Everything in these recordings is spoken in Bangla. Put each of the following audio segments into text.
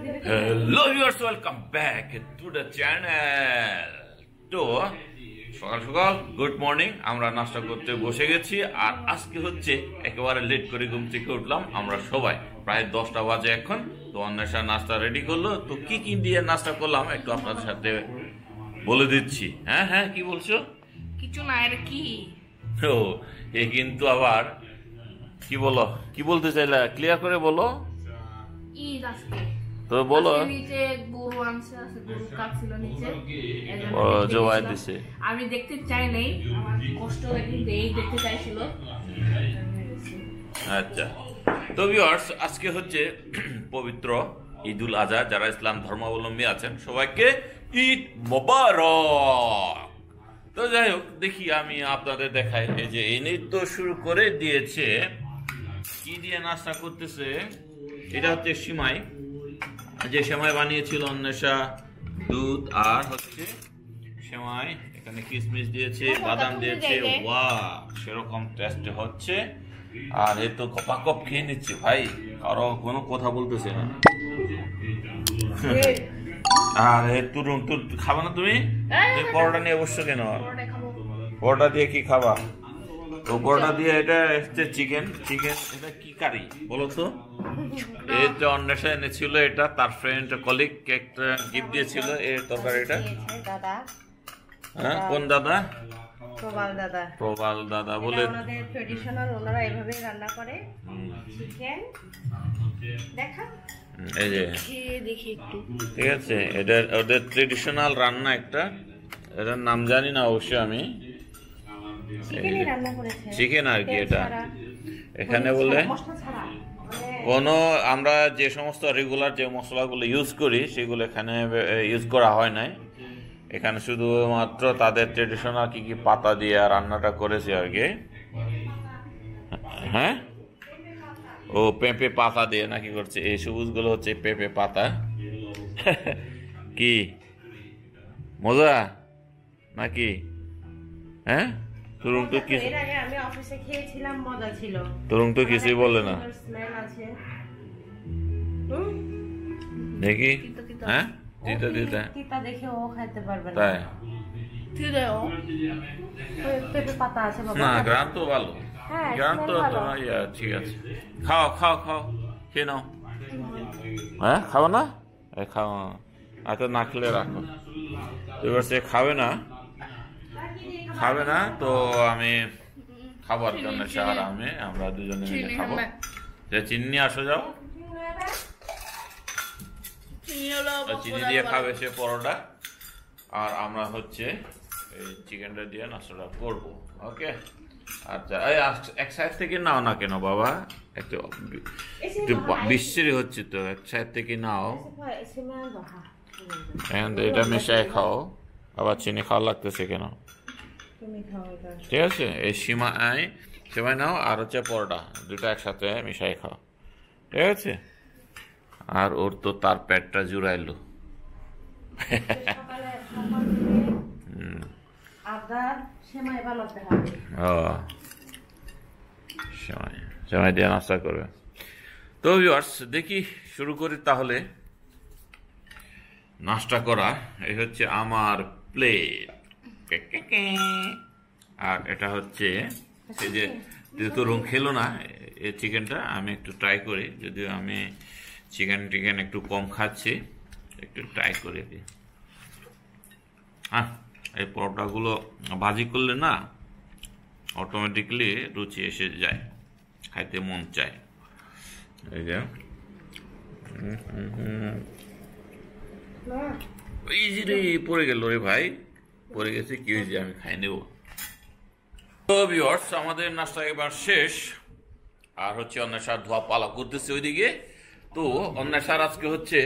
Hello viewers, welcome back to the channel. তো সকাল সকাল গুড মর্নিং, আমরা নাস্তা করতে বসে গেছি। আর আজকে হচ্ছে একেবারে লেট করে ঘুম থেকে উঠলাম আমরা সবাই, প্রায় 10টা বাজে এখন। তো অন্বেষা নাস্তা রেডি করলো। তো কি কি দিয়ে নাস্তা করলাম একটু আপনাদের সাথে বলে দিচ্ছি। হ্যাঁ হ্যাঁ, কি বলছো? কিছু না। আর কি ও এ কিন্তু আবার কি বলো, কি বলতে চাইলা ক্লিয়ার করে বলো। ঈদ আজকে তো বলো। নিচে গরু আনছে, আছে গরু কাটছিল নিচে, ও জবাই দিছে। আমি দেখতে চাই নাই, আমার কষ্ট লাগে, এই দেখতে চাইছিল। আচ্ছা, তো ভিউয়ার্স আজকে হচ্ছে পবিত্র ঈদুল আজহা। যারা ইসলাম ধর্মাবলম্বী আছেন সবাইকে ঈদ মোবারক। তো যাই হোক, দেখি আমি আপনাদের দেখাই। এই যে এই নৃত্য শুরু করে দিয়েছে, কি দিয়ে নাস্তা করতেছে। এটা হচ্ছে সিমাই, যে সেমাই বানিয়েছিল অন্বেষা, দুধ আর হচ্ছে সেমাই, এখানে কিশমিশ দিয়েছে, বাদাম দিয়েছে। ওয়াও, সেরকম টেস্ট হচ্ছে। আর এ তো কপাকপ খেয়ে নিচ্ছে ভাই, আরো কোনো কথা বলতেছে না। আর তুর খাবা না তুমি? পরোটা নিয়ে বসছো কেন? পরোটা দিয়ে কি খাবা? তো পরোটা দিয়ে এটা হচ্ছে চিকেন। এটা কি কারি বলো তো? এটা অন্বেষা এনেছিল, এটা তার ফ্রেন্ড কলিগ একটা গিফট দিয়েছিল এই তরকারিটা। হ্যাঁ, কোন দাদা? প্রবাল দাদা বলে। ওনাদের ট্রেডিশনাল, ওনারা এভাবে রান্না করে চিকেন। দেখা এই যে দেখি একটু, ঠিক আছে, এটা ওদের ট্রেডিশনাল রান্না একটা, এটার নাম জানি না অবশ্য আমি। চিকেন আর কি, এটা এখানে বলে কোনো, আমরা যে সমস্ত রেগুলার যে মশলাগুলো ইউজ করি সেগুলো এখানে ইউজ করা হয় নাই। এখানে শুধুমাত্র তাদের ট্রেডিশনাল কি কি পাতা দিয়ে রান্নাটা করেছে আর কি। হ্যাঁ, ও পেঁপে পাতা দিয়ে নাকি করছে। এই সবুজগুলো হচ্ছে পেঁপে পাতা। কি মজা নাকি? হ্যাঁ, তরুণ তো কিছু, আমি অফিসে খেয়েছিলাম, মজা ছিল। তরুণ তো কিছুই বলে না। দেখি, হ্যাঁ তিতা দেখে ও খাইতে পারবে না। তাই পেঁপে পাতা আছে বাবা। না, গ্রাম তো ভালো, গ্রাম তো ঠিক আছে। খাও খাও খাও, খেয়ে নাও। হ্যাঁ, খাবো না? খাও, আচ্ছা না খেলে রাখো। এবার সে খাবে না, তো আমি খাবার জন্য সাহারা আমরা দুজনে মিলে খাবো। চিনি নিয়ে আসো, যাও। চিনি দিয়ে খাবে সে পরোটা, আর আমরা হচ্ছে এই চিকেনটা দিয়ে নাস্তাটা করবো। ওকে, আচ্ছা। এক সাইড থেকে নাও না কেন বাবা, একটু বিশ্রী হচ্ছে তো, এক সাইড থেকে নাও। এটা মিশাই খাও, আবার চিনি খাওয়া লাগতেছে কেন? ঠিক আছে, এই সেমাই নাও আর হচ্ছে পরোটা, দুটো একসাথে মিশাই খাও, ঠিক আছে। আর ওর তো তার পেটটা জুড়াইলো। সেমাই দিয়ে নাস্তা করবে। তো ভিউয়ার্স দেখি শুরু করি তাহলে নাস্তা করা। এই হচ্ছে আমার প্লেট, আর এটা হচ্ছে এই যে তরুণ খেলো না এই চিকেনটা, আমি একটু ট্রাই করি, যদিও আমি চিকেন একটু কম খাচ্ছি, একটু ট্রাই করে দিই। হ্যাঁ, এই পরোটাগুলো ভাজি করলে না অটোমেটিকলি রুচি এসে যায়, খাইতে মন চায়। এই যে ইজি রে, পড়ে গেল রে ভাই, পড়ে গেছে, কি হয়েছে, আমি খাই নেব। তো ভিউয়ার্স আমাদের নাস্তা এবার শেষ, আর হচ্ছে অন্বেষা ধোয়া পালা করতেছে ওইদিকে। তো অন্বেষার আজকে হচ্ছে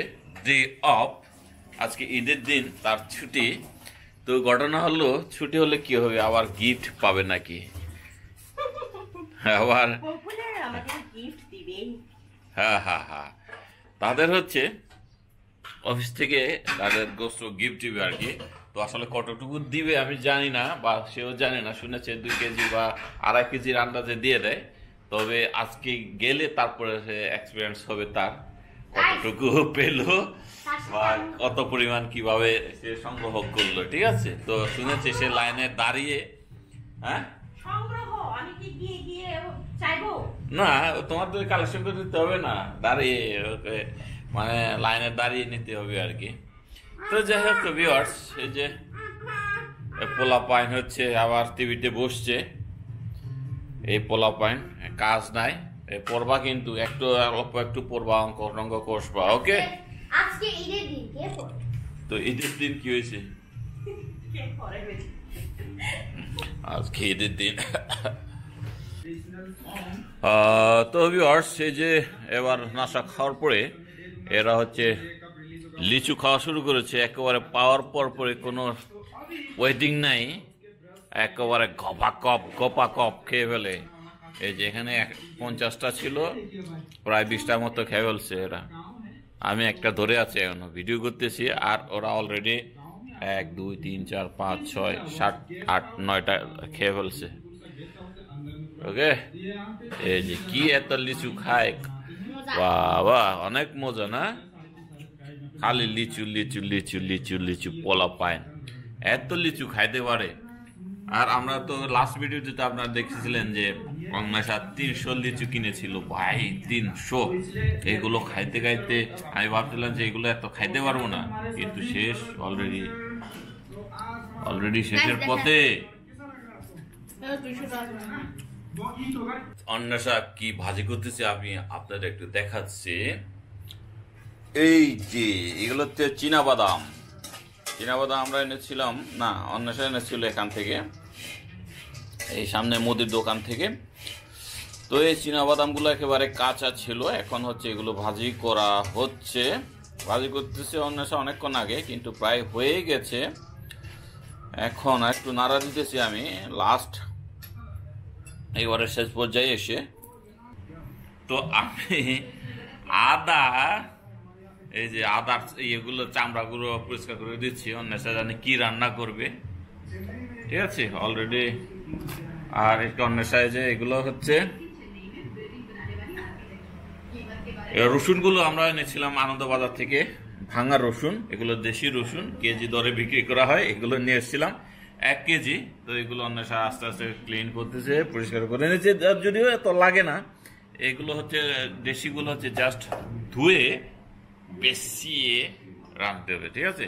ডে অফ, আজকে ঈদের দিন, তার ছুটি। তো ঘটনা হলো, ছুটি হলে কি হবে, আবার গিফট পাবে নাকি, আবার হ্যাঁ, তাদের হচ্ছে অফিস থেকে তাদের গোস্ত গিফট দিবে আর কি। তো আসলে কতটুকু দিবে আমি জানি না, বা সেও জানে না, শুনেছে 2 কেজি বা 2.5 কেজির আন্দাজে দিয়ে দেয়। তবে আজকে গেলে তারপরে এক্সপিরিয়েন্স হবে তার কতটুকু পেলো বা কত পরিমাণ কিভাবে সে সংগ্রহ করলো, ঠিক আছে? তো শুনেছি সে লাইনে দাঁড়িয়ে, হ্যাঁ না তোমার তো কালেকশন করে দিতে হবে না, দাঁড়িয়ে ওকে মানে লাইনে দাঁড়িয়ে নিতে হবে আর কি। তো যাই হোক ভিউয়ার্স, এই যে পোলা পাইন হচ্ছে আবার টিভিতে বসছে, এই পোলা পাইন কাজ নাই, পড়বা কিন্তু একটু অল্প একটু পড়বা, অঙ্ক রঙ্গ কষবা, ওকে? আজকে ঈদের দিন কে পড়ে? তো ঈদের দিন কি হয়েছে? আজকে ঈদের দিন। তো ভিউয়ার্স, এই যে এবার নাশা খাওয়ার পরে এরা হচ্ছে লিচু খাওয়া শুরু করেছে, একেবারে পাওয়ার পর পরে কোনো ওয়েটিং নাই, একেবারে গপা কপ খেয়ে ফেলে। এই যে এখানে 50টা ছিল, প্রায় 20টার মতো খেয়ে ফেলছে এরা। আমি একটা ধরে আছি, এখনো ভিডিও করতেছি, আর ওরা অলরেডি 1 2 3 4 5 6 7 8 9টা খেয়ে ফেলছে, ওকে? এই যে কি এত লিচু খায়, বাবা অনেক মজা না? খালি লিচু লিচু লিচু লিচু লিচু পোলা পায়, এত লিচু খাইতে পারে। আর আমরা তো লাস্ট ভিডিওতে আপনারা দেখেছিলেন যে অন্বেষা 300 লিচু কিনেছিল, ভাই 300। এগুলো খাইতে খাইতে আমি ভাবছিলাম যে এগুলো এত খাইতে পারবো না, কিন্তু শেষ অলরেডি শেষের পথে। অন্বেষা কি ভাজি করতেছে আমি আপনাদের একটু দেখাচ্ছি। এই যে এগুলো হচ্ছে চীনাবাদাম আমরা এনেছিলাম, না অন্বেষা এনেছিল এখান থেকে, এই সামনে মুদির দোকান থেকে। তো এই চীনাবাদামগুলো একেবারে কাঁচা ছিল, এখন হচ্ছে এগুলো ভাজি করা হচ্ছে, ভাজি করতেছে অন্বেষা অনেকক্ষণ আগে, কিন্তু প্রায় হয়ে গেছে। এখন একটু নাড়া দিতেছি আমি লাস্ট এবারে শেষ পর্যায়ে এসে। তো আমি আদা, এই যে আদার এগুলো চামড়াগুলো পরিষ্কার করে দিচ্ছি, অন্বেষা জানি কি রান্না করবে, ঠিক আছে অলরেডি। আর একটু অন্বেষায় যে এগুলো হচ্ছে রসুনগুলো আমরা এনেছিলাম আনন্দবাজার থেকে, ভাঙা রসুন, এগুলো দেশি রসুন, কেজি দরে বিক্রি করা হয়, এগুলো নিয়ে এসেছিলাম 1 কেজি। তো এগুলো অন্বেষা আস্তে আস্তে ক্লিন করতেছে, পরিষ্কার করে নিচ্ছে, যদিও এত লাগে না। এগুলো হচ্ছে দেশিগুলো হচ্ছে জাস্ট ধুয়ে বেশিয়ে রাখতে হবে, ঠিক আছে?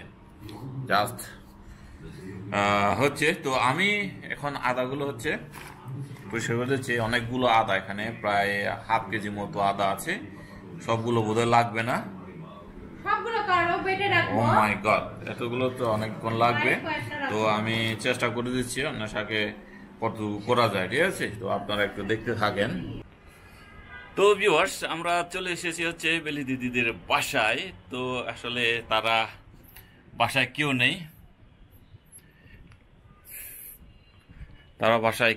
জাস্ট হচ্ছে। তো আমি এখন আদাগুলো হচ্ছে পরিষ্কার করে দিচ্ছি, অনেকগুলো আদা, এখানে প্রায় ½ কেজি মতো আদা আছে, সবগুলো বোধহয় লাগবে না। ও মাই গড, এতগুলো তো অনেকক্ষণ লাগবে। তো আমি চেষ্টা করে দিচ্ছি অন্বেষাকে কতটুকু করা যায়, ঠিক আছে? তো আপনারা একটু দেখতে থাকেন। তো ভিউয়ার্স, আমরা চলে এসেছি হচ্ছে বেলি দিদিদের বাসায়। তো আসলে তারা বাসায়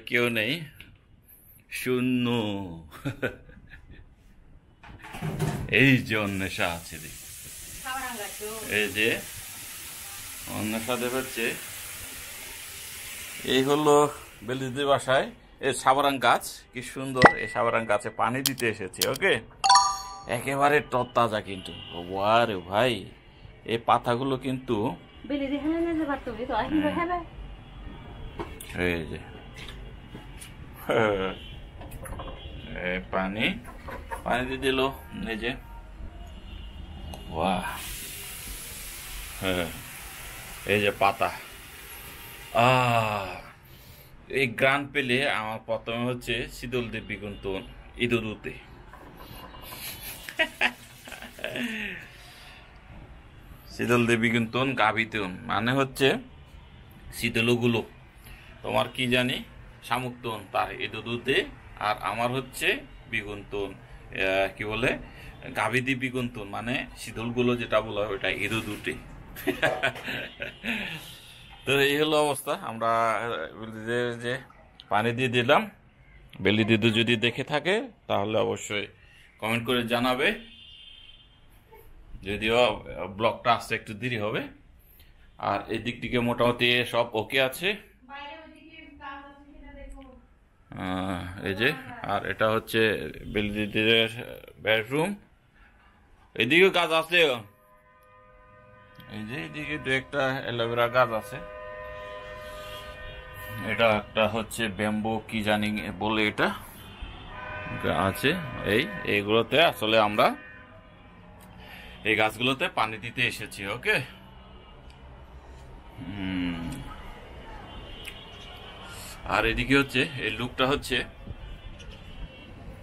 কেউ নেই, শূন্য। এই যে অন্বেষা আছে, এই যে অন্বেষা হচ্ছে, এই হলো বেলি দিদির বাসায়। এই সাবারাং গাছ, কি সুন্দর, এই সাবারাং গাছে পানি দিতে এসেছে, ওকে? একেবারে তরতাজা কিন্তু, ওয়ারে ভাই, এই পাতাগুলো কিন্তু এই যে পানি দিয়ে দিল, এই যে বাহ, এই যে পাতা, এই গ্রান পেলে আমার প্রথমে হচ্ছে শীতল দেবী কিন্তু ইঁদুরুতে। শীতল দেবী কিন্তু গাভিতুন মানে হচ্ছে শীতলগুলো, তোমার কি জানি শামুকতন, তার ইঁদুরুতে, আর আমার হচ্ছে বিগুন্তন, কি বলে গাভিদি বিগুন্তন, মানে শীতলগুলো যেটা বলা হয় ওইটা ইঁদুরুতে। তো এই হলো অবস্থা। আমরা যে পানি দিয়ে দিলাম, বেলি দিদি যদি দেখে থাকে তাহলে অবশ্যই কমেন্ট করে জানাবে, যদিও ব্লগটা আসতে একটু দেরি হবে। আর এই দিকটিকে মোটামুটি সব ওকে আছে, এই যে। আর এটা হচ্ছে বেলি দিদির বেডরুম, এদিকে গাছ আছে, এই যে এদিকে দু একটা অ্যালোভেরা গাছ আছে। এটা একটা হচ্ছে ব্যাম্বো কি জানি বলে এটা আছে। এইগুলোতে আসলে আমরা এই গাছগুলোতে পানি দিতে এসেছি। ওকে, আর এদিকে হচ্ছে এই লুকটা হচ্ছে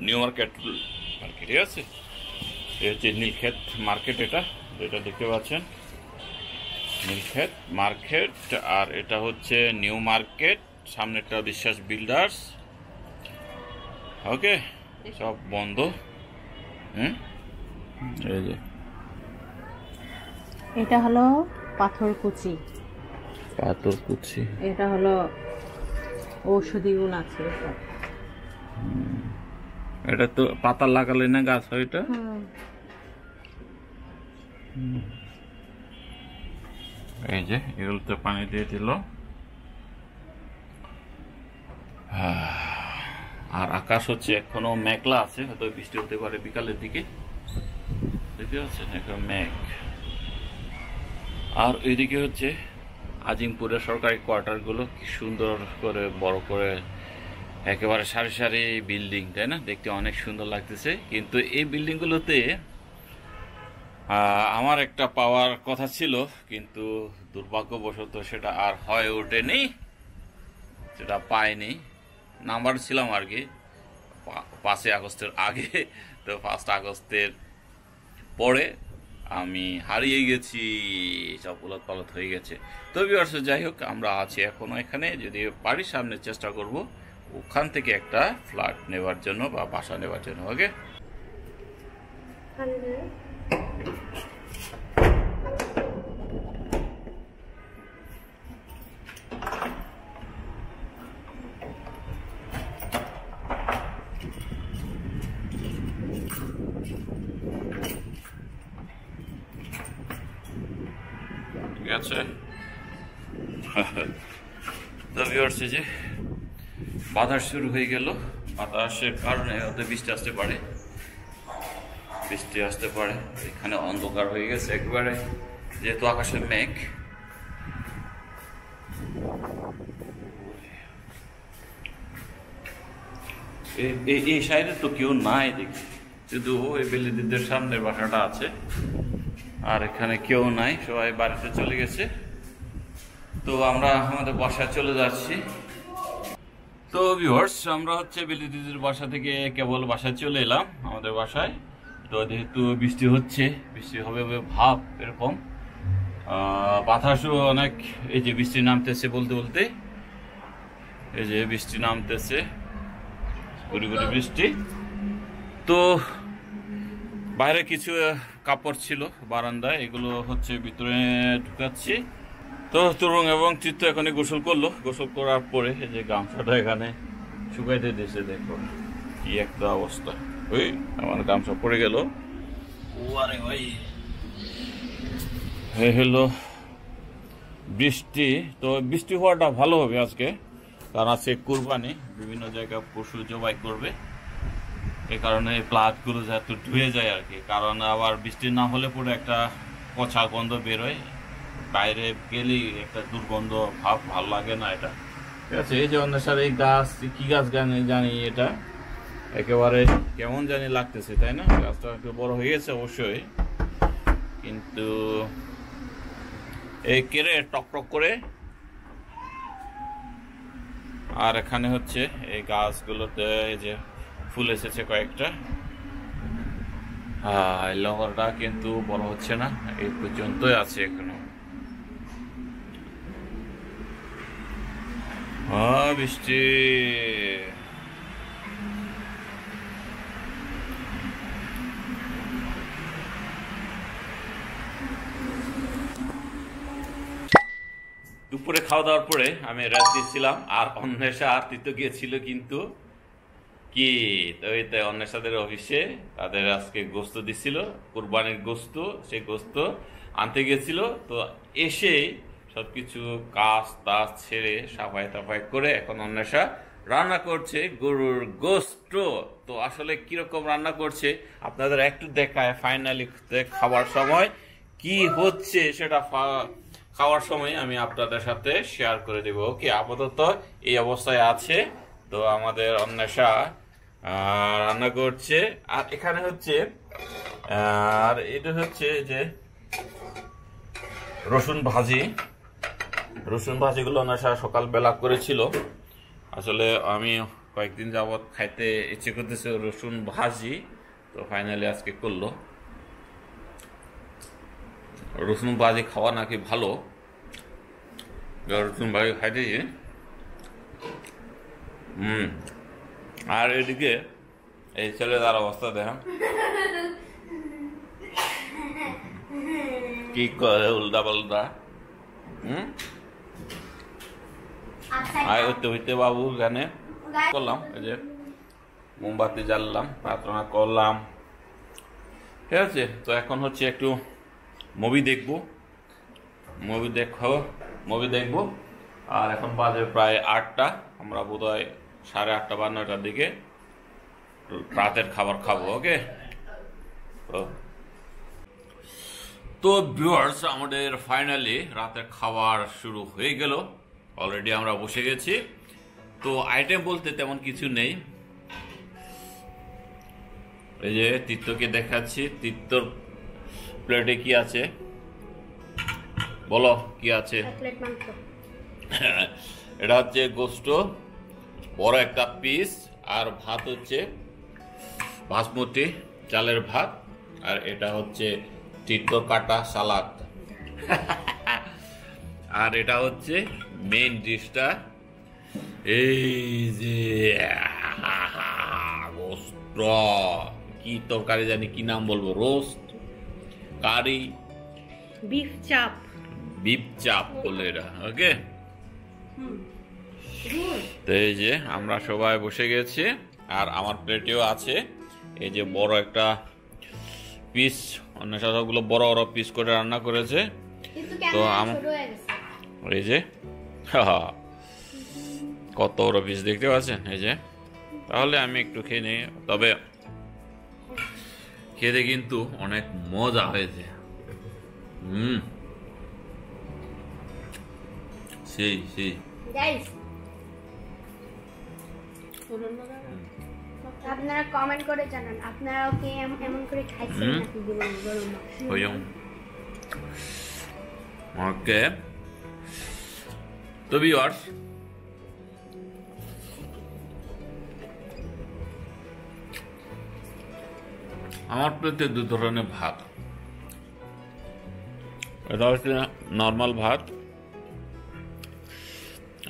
নিউ মার্কেট মার্কেট, ঠিক আছে? এই হচ্ছে নীলক্ষেত মার্কেট, এটা দেখতে পাচ্ছেন নীলক্ষেত মার্কেট। আর এটা হচ্ছে নিউ মার্কেট, সামনেটা বিশ্বাস বিল্ডার্স। ওকে, সব বন্ধ। এই যে এটা হলো পাথরকুচি, এটা হলো ঔষধি গুণ আছে। এটা তো পাতা লাগালে না গাছ হয় এটা। এই যে এগুলোতে পানি দিয়ে দিল। আর আকাশ হচ্ছে এখনো মেঘলা আছে, হয়তো বৃষ্টি হতে পারে বিকালের দিকে, দেখতে পাচ্ছেন এখন মেঘ। আর এইদিকে হচ্ছে আজিমপুরের সরকারি কোয়ার্টার গুলো, কি সুন্দর করে বড় করে একেবারে সারি সারি বিল্ডিং, তাই না? দেখতে অনেক সুন্দর লাগতেছে। কিন্তু এই বিল্ডিং গুলোতে আমার একটা পাওয়ার কথা ছিল, কিন্তু দুর্ভাগ্যবশত সেটা আর হয়ে ওঠেনি, সেটা পাইনি। নাম্বার ছিলাম আর কি 5 আগস্টের আগে, তো 5 আগস্টের পরে আমি হারিয়ে গেছি, সব উলটপালট হয়ে গেছে। তো ভিউয়ার্স, যাই হোক, আমরা আছি এখনো এখানে। যদি পারি সামনে চেষ্টা করব ওখান থেকে একটা ফ্ল্যাট নেবার জন্য বা বাসা নেবার জন্য। ওকে, ঠিক আছে। তো ভিউয়ার্স, যে বাতাস শুরু হয়ে গেল, বাতাসের কারণে হয়তো বৃষ্টি আসতে পারে, এখানে অন্ধকার হয়ে গেছে একবারে, যেহেতু আকাশে মেঘ। এই সাইডে তো কেউ নাই দেখি, শুধু ওই বেলিদিদের সামনের বাসাটা আছে, আর এখানে কেউ নাই, সবাই বাড়িতে চলে গেছে। তো আমরা আমাদের বাসায় চলে যাচ্ছি। তো ভিউয়ার্স, আমরা হচ্ছে বেলিদিদের বাসা থেকে কেবল বাসায় চলে এলাম, আমাদের বাসায়। তো যেহেতু বৃষ্টি হচ্ছে, বৃষ্টি হবে ভাব এরকম, বাতাসও অনেক, এই যে বৃষ্টি নামতেছে বলতে বলতে, এই যে বৃষ্টি নামতেছে, গুড়ি গুড়ি বৃষ্টি। তো বাইরে কিছু কাপড় ছিল বারান্দায়, এগুলো হচ্ছে ভিতরে ঢুকাচ্ছি। তো তরুণ এবং চিত্ত এখানে গোসল করলো, গোসল করার পরে এই যে গামছাটা এখানে শুকাইতে দিয়েছে। দেখো কি একটা অবস্থা, ওই আমার গামছা পড়ে গেল। এই হলো বৃষ্টি। তো বৃষ্টি হওয়াটা ভালো হবে আজকে, কারণ আজকে কুরবানি, বিভিন্ন জায়গায় পশু জবাই করবে, এই কারণে প্লাটগুলো যাতে ধুয়ে যায় আর কি। কারণ আবার বৃষ্টি না হলে পরে একটা পচা গন্ধ বেরোয়, বাইরে গেলেই একটা দুর্গন্ধ ভাব, ভালো লাগে না এটা, ঠিক আছে? এই যে অন্বেষার এই গাছ, কি গাছ জানি এটা একেবারে কেমন জানি লাগতেছে, তাই না? গাছটা একটু বড় হয়ে গেছে অবশ্যই, কিন্তু এই কেড়ে টকটক করে। আর এখানে হচ্ছে এই গাছগুলোতে এই যে ফুল এসেছে কয়েকটা, লঙ্কাটা কিন্তু বড় হচ্ছে না, এই পর্যন্তই আছে এখনো। বৃষ্টি দুপুরে খাওয়া দাওয়ার পরে আমি রাত দিচ্ছিলাম, আর অন্বেষা আর তিতো গিয়েছিল, কিন্তু কি তো অন্বেষাদের অফিসে তাদের আজকে গোস্ত দিচ্ছিল, কুরবানির গোস্ত, সেই গোস্ত আনতে গেছিল। তো এসে সবকিছু কাজ তাজ ছেড়ে সাফাই টাফাই করে এখন অন্বেষা রান্না করছে গরুর গোস্ত। তো আসলে কিরকম রান্না করছে আপনাদের একটু দেখায়, ফাইনালি খাবার সময় কি হচ্ছে সেটা খাওয়ার সময় আমি আপনাদের সাথে শেয়ার করে দেব। ওকে, আপাতত এই অবস্থায় আছে। তো আমাদের অন্বেষা রান্না করছে, আর এখানে হচ্ছে আর এটা হচ্ছে যে রসুন ভাজিগুলো অন্বেষা সকালবেলা করেছিল। আসলে আমি কয়েকদিন যাবৎ খাইতে ইচ্ছে করতেছে রসুন ভাজি, তো ফাইনালি আজকে করলো। রসুন ভাজি খাওয়া নাকি ভালো, রসুন ভাজি খাইতেছি। আর এদিকে এই ছেলেদার অবস্থা দেখেন কি করে উল্টা পাল্টা। হইতে হইতে বাবু গানে করলাম, এই যে মোমবাতি জ্বাললাম, প্রার্থনা করলাম, ঠিক আছে। তো এখন হচ্ছে একটু মুভি দেখবো, আর এখন বাজে প্রায় 8টা। আমরা বোধহয় 8:30 বা 9টার দিকে রাতের খাবার খাবো। ওকে, তো ভিউয়ার্স, আমাদের ফাইনালি রাতের খাবার শুরু হয়ে গেল। অলরেডি আমরা বসে গেছি। তো আইটেম বলতে তেমন কিছু নেই। এই যে তিত্তকে দেখাচ্ছি, তিত্তর প্লেটে কি আছে বলো, কি আছে? এটা হচ্ছে গোস্ত, বড় একটা পিস, আর ভাত হচ্ছে বাসমতি চালের ভাত, আর এটা হচ্ছে তিত্তর কাটা সালাদ। আর এটা হচ্ছে মেইন ডিশটা, এই যে গোস্ত, কি তরকারি জানি কি নাম বলবো, রোস্ট কারি, বিফ চাপ বলে এটা। ওকে, তো এই যে আমরা সবাই বসে গেছি, আর আমার প্লেটেও আছে এই যে বড় একটা পিস, অন্য সবগুলো বড় বড় পিস করে রান্না করেছে। তো এই যে কত বড় পিস দেখতে পাচ্ছেন, এই যে। তাহলে আমি একটু খেয়ে নিই, তবে খেতে কিন্তু অনেক মজা হয়েছে। সেই আপনারা কমেন্ট করে জানান, আপনারাও কি এমন করে খাইছেন নাকি গরুর মাংস? ওকে, তো ভিউয়ার্স, আমার প্লেটে 2 ধরনের ভাত। এটা হচ্ছে নর্মাল ভাত,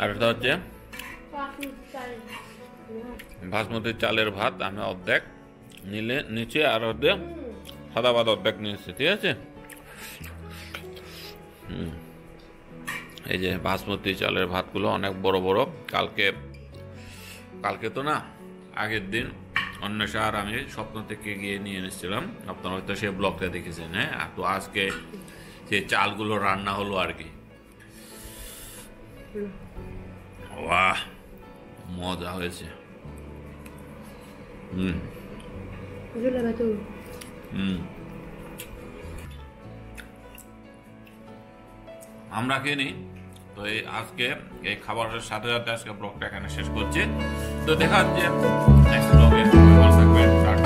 আর এটা হচ্ছে বাসমতি চালের ভাত। আমি অর্ধেক নিচে, আর অর্ধেক সাদা ভাত অর্ধেক নিয়েছি, ঠিক আছে। এই যে বাসমতি চালের ভাতগুলো অনেক বড় বড়। কালকে তো না, আগের দিন অন্বেষা আর আমি স্বপ্ন থেকে গিয়ে নিয়ে এসেছিলাম, আপনারা হয়তো সেই ব্লগটা দেখেছেন। হ্যাঁ, তো আজকে সেই চালগুলো রান্না হলো আর কি। বাহ, মজা হয়েছে। আমরা খেয়ে নিই। তো এই আজকে এই খাবারের সাথে সাথে আজকে ব্লগটা এখানে শেষ করছি। তো দেখা হচ্ছে নেক্সট ব্লগে। ভালো থাকবেন।